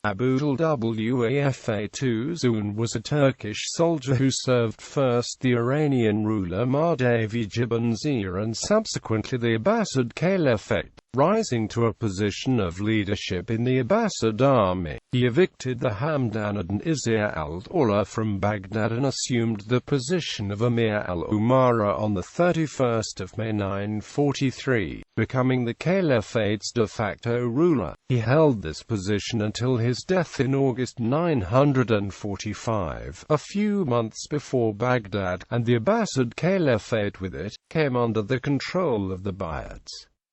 Abul-Wafa Tuzun was a Turkish soldier who served first the Iranian ruler Mardavij ibn Ziyar and subsequently the Abbasid Caliphate, rising to a position of leadership in the Abbasid army. He evicted the Hamdanid Nasir al-Dawla from Baghdad and assumed the position of amir al-umara on the 31st of May 943, becoming the Caliphate's de facto ruler. He held this position until his death in August 945, a few months before Baghdad, and the Abbasid Caliphate with it, came under the control of the Buyids.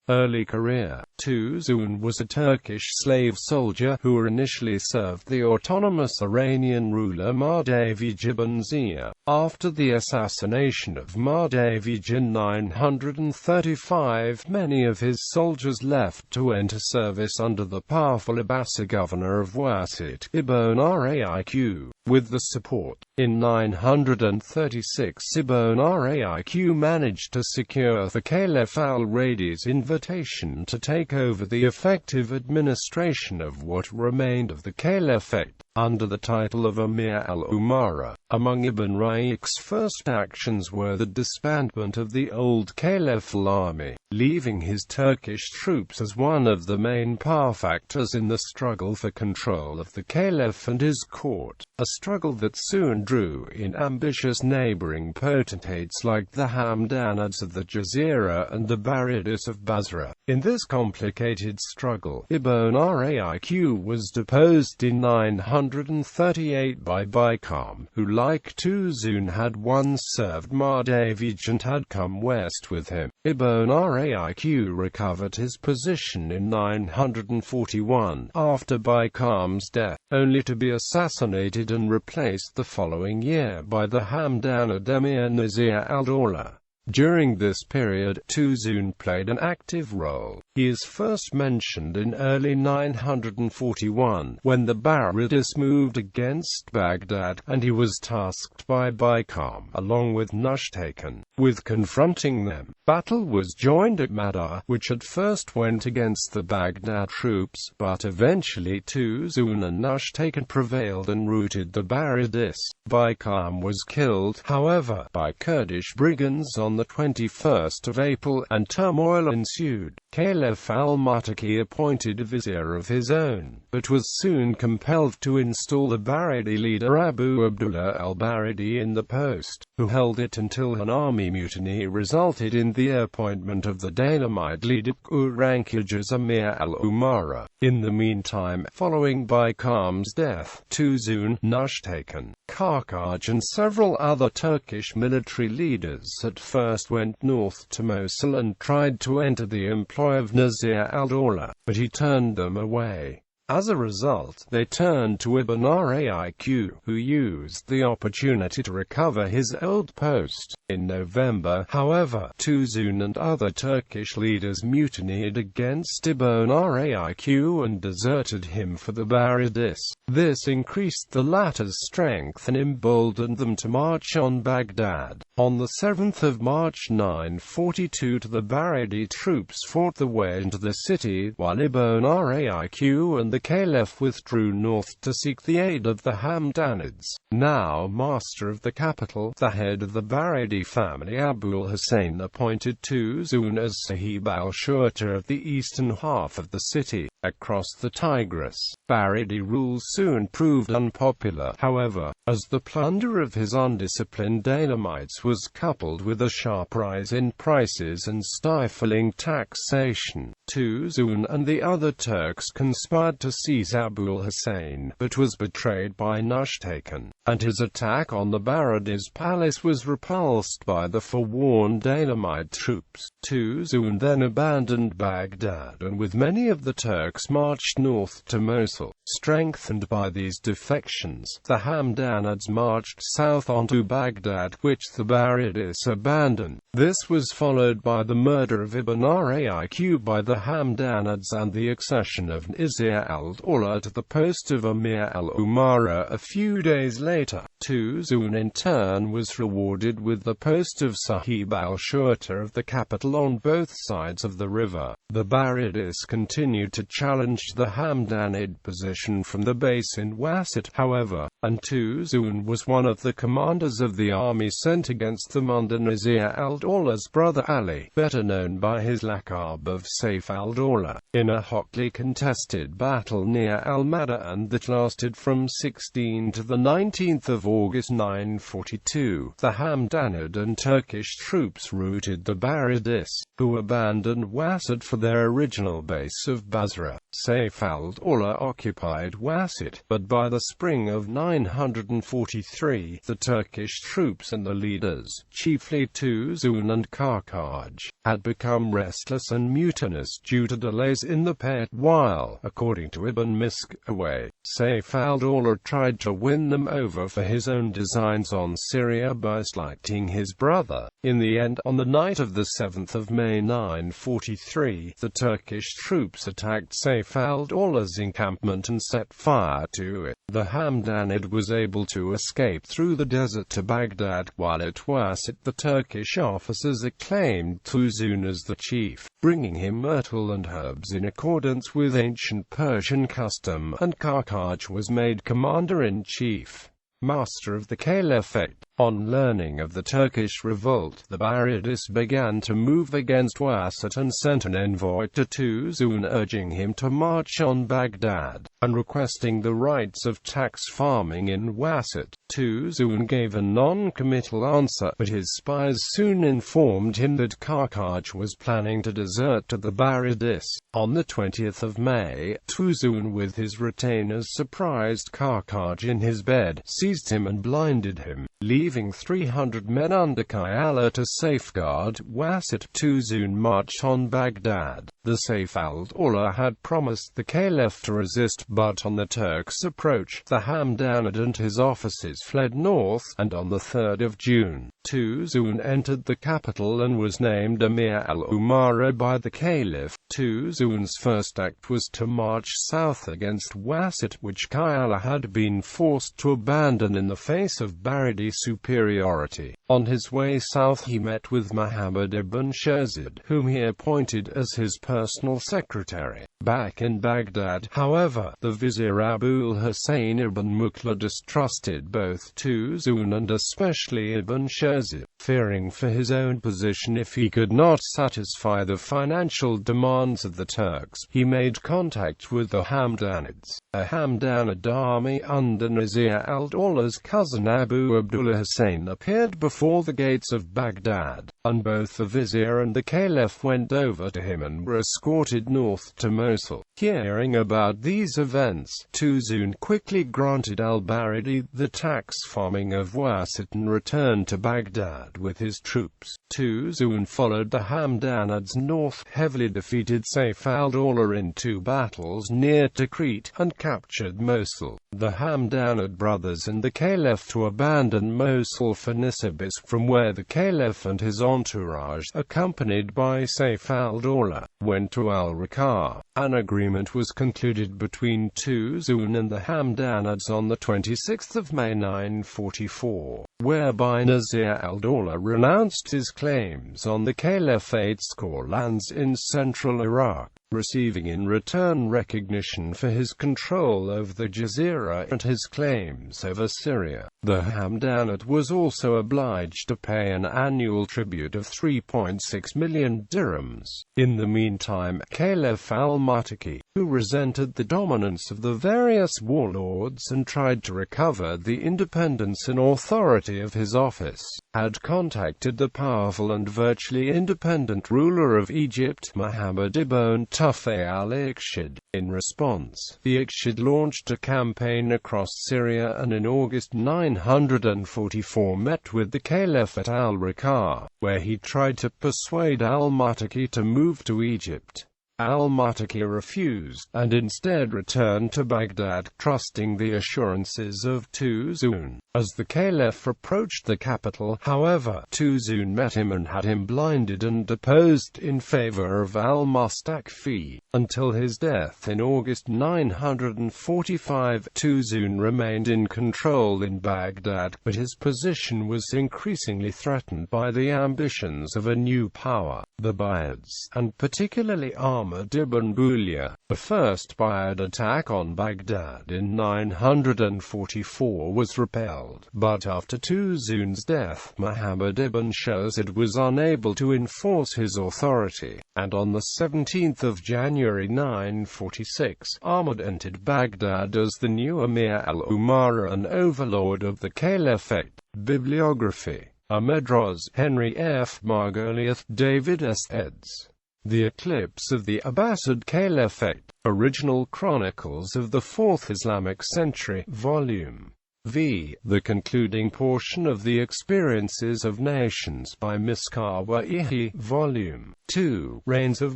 Early career. Tuzun was a Turkish slave soldier who initially served the autonomous Iranian ruler Mardavij ibn Ziyar. After the assassination of Mardavij in 935, many of his soldiers left to enter service under the powerful Abbasid governor of Abbasid ibn Ziyar, with the support. In 936 Ibn Ziyar managed to secure the Caliph al-Radi's invitation to take over the effective administration of what remained of the Caliphate, under the title of Amir al-Umara. Among Ibn Ziyar's first actions were the disbandment of the old Caliphal army, leaving his Turkish troops as one of the main power factors in the struggle for control of the Caliph and his court, a struggle that soon drew in ambitious neighboring potentates like the Hamdanids of the Jazeera and the Buyids of Basra. In this complicated struggle, Ibn Ziyar was deposed in 938 by Baykam, who like Tuzun had once served Mardavij and had come west with him. Ibn Ziyar recovered his position in 941, after Baykam's death, only to be assassinated and replaced the following year by the Hamdanid Emir Nasir al-Dawla. During this period, Tuzun played an active role. He is first mentioned in early 941, when the Buyids moved against Baghdad, and he was tasked by Baykam, along with Nushtaken, with confronting them. Battle was joined at Madar, which at first went against the Baghdad troops, but eventually Tuzun and Nushtaken prevailed and routed the Buyids. Baykam was killed, however, by Kurdish brigands on the 21st of April, and turmoil ensued. Caliph al-Muttaqi appointed a vizier of his own, but was soon compelled to install the Baridi leader Abu Abdullah al-Baridi in the post, who held it until an army mutiny resulted in the appointment of the Dalamite leader Urankaj as Amir al-Umara. In the meantime, following Baykam's death, Tuzun, Nushtaken, Karkaj and several other Turkish military leaders at first went north to Mosul and tried to enter the employ of Nasir al-Dawla, but he turned them away. As a result, they turned to Ibn Ziyar, who used the opportunity to recover his old post. In November, however, Tuzun and other Turkish leaders mutinied against Ibn Ziyar and deserted him for the Buyids. This increased the latter's strength and emboldened them to march on Baghdad. On the 7th of March 942 the Baridi troops fought their way into the city, while Ibn Ziyar and the Caliph withdrew north to seek the aid of the Hamdanids. Now master of the capital, the head of the Baridi family Abul Hussein appointed Tuzun as Sahib al-Shurta of the eastern half of the city, across the Tigris. Baridi rule soon proved unpopular, however, as the plunder of his undisciplined Dalamites was coupled with a sharp rise in prices and stifling taxation. Tuzun and the other Turks conspired to seize Abul Hussein, but was betrayed by Nushtaken, and his attack on the Baridi's palace was repulsed by the forewarned Dalamite troops. Tuzun then abandoned Baghdad and with many of the Turks marched north to Mosul. Strengthened by these defections, the Hamdanids marched south onto Baghdad, which the Buyids abandoned. This was followed by the murder of Ibn Ziyar by the Hamdanids and the accession of Nasir al-Dawla to the post of Amir al-Umara a few days later. Tuzun in turn was rewarded with the post of Sahib al-Shurta of the capital on both sides of the river. The Buyids continued to challenge the Hamdanid position from the base in Wasit, however, and Tuzun was one of the commanders of the army sent against the Hamdanid Nasir al-Dawla's brother Ali, better known by his laqab of Saif al-Dawla, in a hotly contested battle near al-Madain that lasted from 16 to the 19th of August 942, the Hamdanid and Turkish troops routed the Buyids, who abandoned Wasit for their original base of Basra. Saif al-Dawla occupied Wasit, but by the spring of 943, the Turkish troops and the leaders, chiefly Tuzun and Karkaj, had become restless and mutinous due to delays in the payment, while, according to Ibn Miskawayh, Saif al-Dawla tried to win them over for his own designs on Syria by slighting his brother. In the end, on the night of the 7th of May 943, the Turkish troops attacked Saif al-Dawla's encampment and set fire to it. The Hamdanid was able to escape through the desert to Baghdad, while at Wasit the Turkish officers acclaimed Tuzun as the chief, bringing him myrtle and herbs in accordance with ancient Persian custom, and Karkaj was made commander-in-chief, master of the Caliphate. On learning of the Turkish revolt, the Buyids began to move against Wasit and sent an envoy to Tuzun urging him to march on Baghdad, and requesting the rights of tax farming in Wasit. Tuzun gave a non-committal answer, but his spies soon informed him that Karkaj was planning to desert to the Buyids. On the 20th of May, Tuzun with his retainers surprised Karkaj in his bed, seized him and blinded him, leaving 300 men under Kayala to safeguard Wasit. Tuzun marched on Baghdad. The Saif al-Dawla had promised the Caliph to resist, but on the Turks' approach, the Hamdanid and his officers fled north, and on the 3rd of June, Tuzun entered the capital and was named amir al-umara by the Caliph. Tuzun's first act was to march south against Wasit, which Kayala had been forced to abandon in the face of Buyids superiority. On his way south he met with Muhammad ibn Ziyar, whom he appointed as his personal secretary. Back in Baghdad, however, the vizier Abu al-Husayn ibn Mukhla distrusted both Tuzun and especially ibn Ziyar, fearing for his own position if he could not satisfy the financial demands of the Turks. He made contact with the Hamdanids. A Hamdanid army under Nasir al-Dawla's cousin Abu Abdullah Hussein appeared before the gates of Baghdad, and both the vizier and the caliph went over to him and were escorted north to Mosul. Hearing about these events, Tuzun quickly granted al-Buyids the tax farming of Wasit and returned to Baghdad with his troops. Tuzun followed the Hamdanids north, heavily defeated Saif al-Dawla in 2 battles near Tikrit, and captured Mosul. The Hamdanid brothers and the caliph to abandon Mosul for Nisibis, from where the caliph and his entourage, accompanied by Saif al-Dawla, went to al-Raqqa. An agreement was concluded between Tuzun and the Hamdanids on the 26th of May 944, whereby Nasir al-Dawla renounced his claims on the caliphate's core lands in central Iraq, receiving in return recognition for his control over the Jazeera and his claims over Syria. The Hamdanid was also obliged to pay an annual tribute of 3.6 million dirhams. In the meantime, Caliph al-Muttaqi, who resented the dominance of the various warlords and tried to recover the independence and authority of his office, had contacted the powerful and virtually independent ruler of Egypt, Muhammad ibn Tufayl al-Iqshid. In response, the Iqshid launched a campaign across Syria and in August 944 met with the Caliph at al-Raqqa, where he tried to persuade al-Muttaqi to move to Egypt. Al-Muttaqi refused, and instead returned to Baghdad, trusting the assurances of Tuzun. As the caliph approached the capital, however, Tuzun met him and had him blinded and deposed in favor of al-Mustaqfi. Until his death in August 945, Tuzun remained in control in Baghdad, but his position was increasingly threatened by the ambitions of a new power, the Buyids, and particularly Ahmad ibn Ziyar. The first Buyid attack on Baghdad in 944 was repelled, but after Tuzun's death, Muhammad ibn Shazad was unable to enforce his authority, and on the 17th of January 946, Ahmad entered Baghdad as the new amir al-umara and overlord of the Caliphate. Bibliography. Medros, Henry F. Margoliouth, David S. eds. The Eclipse of the Abbasid Caliphate. Original Chronicles of the Fourth Islamic Century, Volume V. The concluding portion of the Experiences of Nations by Mardavij, Volume 2. Reigns of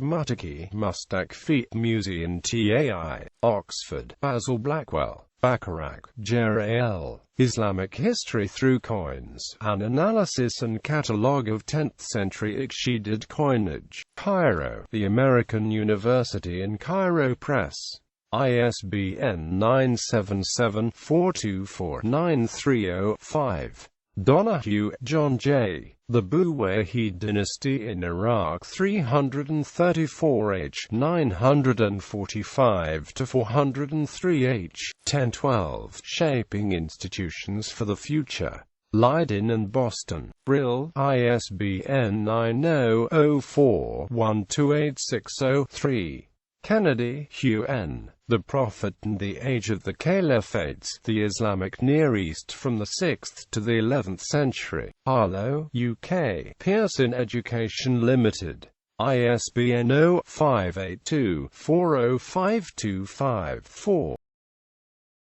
Mustaqfi, Museum Tai, Oxford, Basil Blackwell, Bacharach, J.L. Islamic History Through Coins, an Analysis and Catalogue of 10th-century Exceeded Coinage. Cairo, The American University in Cairo Press. ISBN 977-424-9305. Donahue, John J. The Buyids Dynasty in Iraq 334h 945–403h 1012. Shaping Institutions for the Future. Leiden and Boston. Brill, ISBN 9004-128603. Kennedy, Hugh N. The Prophet and the Age of the Caliphates, the Islamic Near East from the 6th to the 11th century. Harlow, UK. Pearson Education Limited. ISBN 0582-405254.